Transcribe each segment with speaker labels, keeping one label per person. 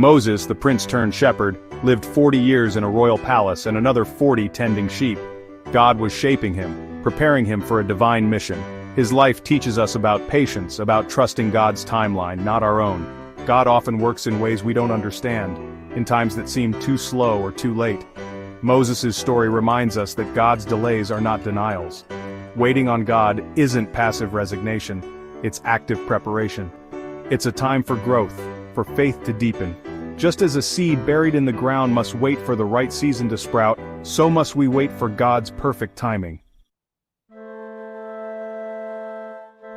Speaker 1: Moses, the prince-turned-shepherd, lived 40 years in a royal palace and another 40 tending sheep. God was shaping him, preparing him for a divine mission. His life teaches us about patience, about trusting God's timeline, not our own. God often works in ways we don't understand, in times that seem too slow or too late. Moses' story reminds us that God's delays are not denials. Waiting on God isn't passive resignation, it's active preparation. It's a time for growth, for faith to deepen. Just as a seed buried in the ground must wait for the right season to sprout, so must we wait for God's perfect timing.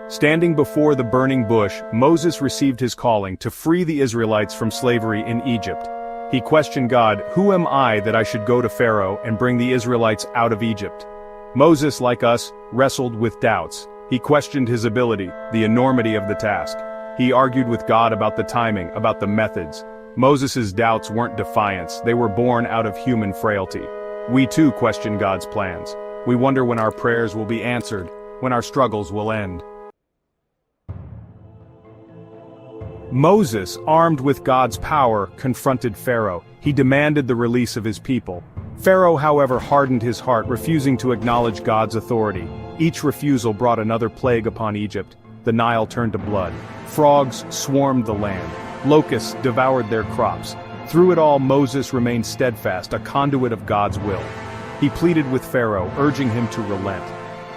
Speaker 1: Standing before the burning bush, Moses received his calling to free the Israelites from slavery in Egypt. He questioned God, "Who am I that I should go to Pharaoh and bring the Israelites out of Egypt?" Moses, like us, wrestled with doubts. He questioned his ability, the enormity of the task. He argued with God about the timing, about the methods. Moses' doubts weren't defiance, they were born out of human frailty. We too question God's plans. We wonder when our prayers will be answered, when our struggles will end. Moses, armed with God's power, confronted Pharaoh. He demanded the release of his people. Pharaoh, however, hardened his heart, refusing to acknowledge God's authority. Each refusal brought another plague upon Egypt. The Nile turned to blood. Frogs swarmed the land. Locusts devoured their crops. Through it all, Moses remained steadfast, a conduit of God's will. He pleaded with Pharaoh, urging him to relent.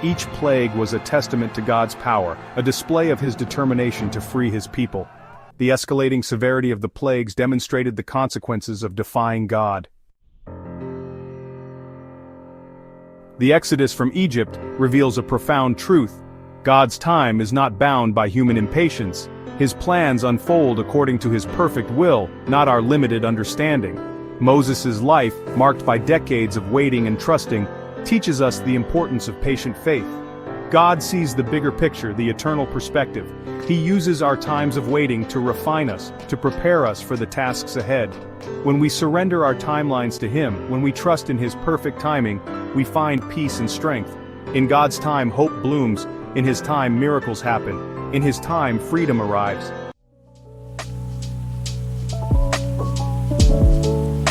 Speaker 1: Each plague was a testament to God's power, a display of his determination to free his people. The escalating severity of the plagues demonstrated the consequences of defying God. The Exodus from Egypt reveals a profound truth. God's time is not bound by human impatience. His plans unfold according to his perfect will, not our limited understanding. Moses' life, marked by decades of waiting and trusting, teaches us the importance of patient faith. God sees the bigger picture, the eternal perspective. He uses our times of waiting to refine us, to prepare us for the tasks ahead. When we surrender our timelines to Him, when we trust in His perfect timing, we find peace and strength. In God's time, hope blooms. In His time, miracles happen. In His time, freedom arrives.